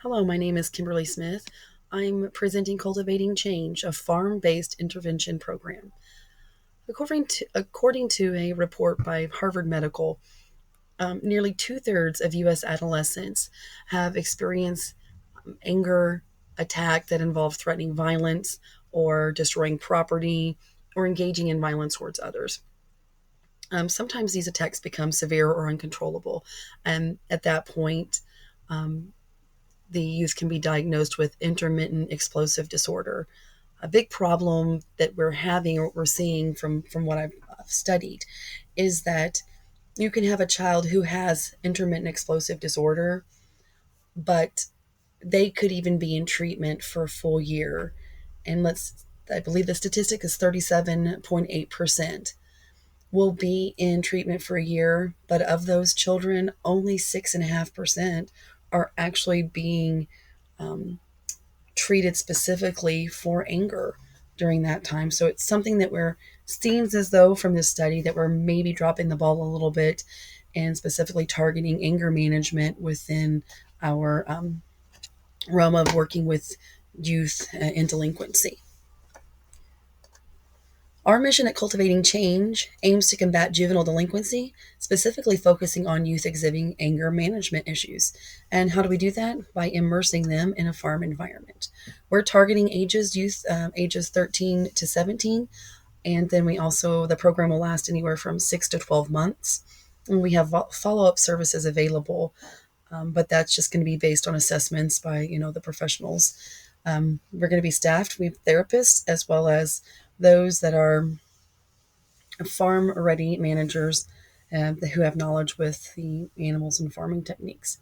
Hello, my name is Kimberly Smith. I'm presenting Cultivating Change, a farm-based intervention program. According to a report by Harvard Medical, nearly two-thirds of U.S. adolescents have experienced anger attack that involve threatening violence or destroying property or engaging in violence towards others. Sometimes these attacks become severe or uncontrollable, and at that point, um, the youth can be diagnosed with intermittent explosive disorder. A big problem that we're having or we're seeing from what I've studied is that you can have a child who has intermittent explosive disorder, but they could even be in treatment for a full year. And I believe the statistic is 37.8% will be in treatment for a year, but of those children, only 6.5% are actually being um, treated specifically for anger during that time. So it's something that we're seems as though from this study that we're maybe dropping the ball a little bit and specifically targeting anger management within our realm of working with youth in delinquency. Our mission at Cultivating Change aims to combat juvenile delinquency, specifically focusing on youth exhibiting anger management issues. And how do we do that? By immersing them in a farm environment. We're targeting ages 13 to 17, and then the program will last anywhere from 6 to 12 months. And we have follow-up services available, but that's just going to be based on assessments by the professionals. We're going to be staffed with therapists as well as those that are farm ready managers who have knowledge with the animals and farming techniques.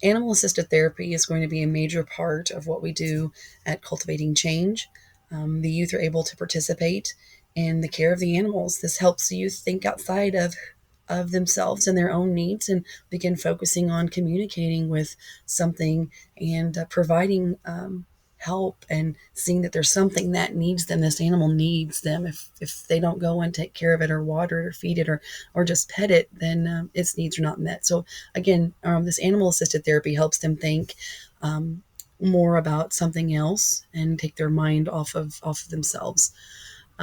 Animal assisted therapy is going to be a major part of what we do at Cultivating Change. The youth are able to participate in the care of the animals. This helps the youth think outside of themselves and their own needs and begin focusing on communicating with something and providing help and seeing that there's something that needs them. This animal needs them. If they don't go and take care of it or water it or feed it or just pet it, then its needs are not met. So again, this animal assisted therapy helps them think more about something else and take their mind off of themselves.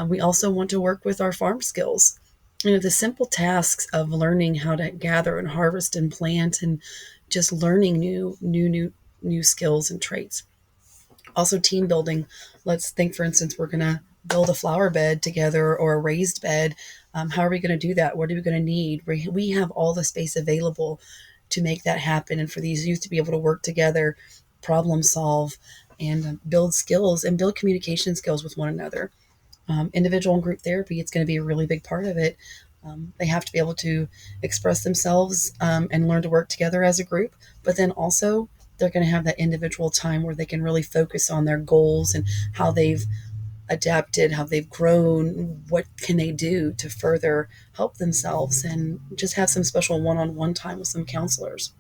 We also want to work with our farm skills. The simple tasks of learning how to gather and harvest and plant and just learning new skills and traits. Also, team building. Let's think, for instance, we're going to build a flower bed together or a raised bed. How are we going to do that? What are we going to need? We have all the space available to make that happen and for these youth to be able to work together, problem solve, and build skills and build communication skills with one another. Individual and group therapy, it's going to be a really big part of it. They have to be able to express themselves and learn to work together as a group, but then also they're going to have that individual time where they can really focus on their goals and how they've adapted, how they've grown, what can they do to further help themselves, and just have some special one-on-one time with some counselors.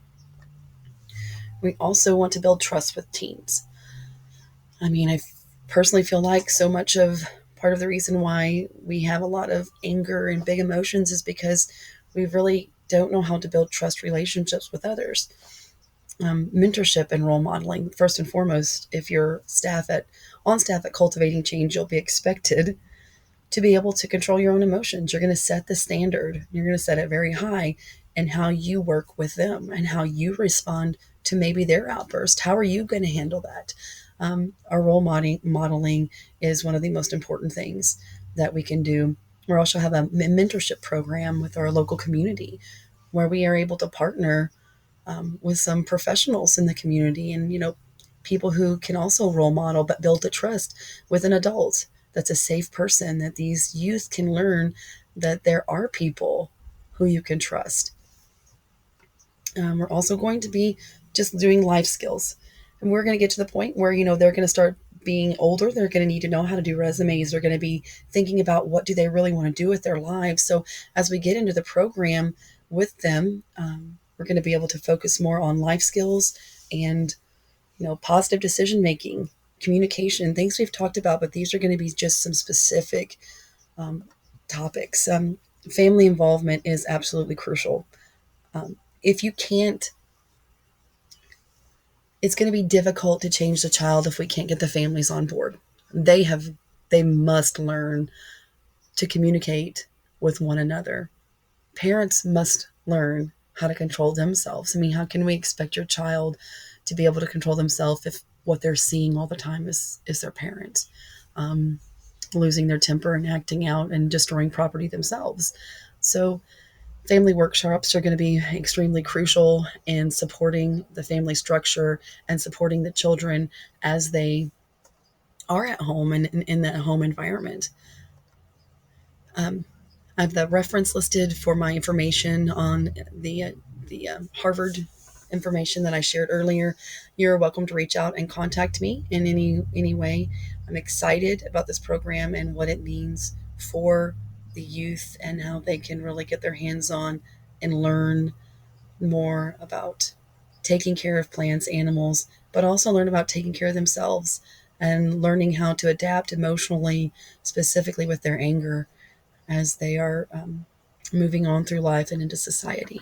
We also want to build trust with teens. I personally feel like so much of part of the reason why we have a lot of anger and big emotions is because we really don't know how to build trust relationships with others. Mentorship and role modeling. First and foremost, if you're on staff at Cultivating Change, you'll be expected to be able to control your own emotions. You're going to set the standard. You're going to set it very high in how you work with them and how you respond to maybe their outburst. How are you going to handle that? Our modeling is one of the most important things that we can do. We also have a mentorship program with our local community where we are able to partner with some professionals in the community and, people who can also role model but build the trust with an adult that's a safe person, that these youth can learn that there are people who you can trust. We're also going to be just doing life skills. And we're going to get to the point where, they're going to start being older. They're going to need to know how to do resumes. They're going to be thinking about what do they really want to do with their lives. So as we get into the program with them, we're going to be able to focus more on life skills and, positive decision making, communication, things we've talked about, but these are going to be just some specific topics. Family involvement is absolutely crucial. If you can't It's going to be difficult to change the child if we can't get the families on board. They must learn to communicate with one another. Parents must learn how to control themselves. I mean, how can we expect your child to be able to control themselves if what they're seeing all the time is their parents losing their temper and acting out and destroying property themselves? So family workshops are going to be extremely crucial in supporting the family structure and supporting the children as they are at home and in that home environment. I have the reference listed for my information on the Harvard information that I shared earlier. You're welcome to reach out and contact me in any way. I'm excited about this program and what it means for the youth and how they can really get their hands on and learn more about taking care of plants, animals, but also learn about taking care of themselves and learning how to adapt emotionally, specifically with their anger as they are moving on through life and into society.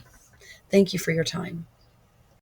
Thank you for your time.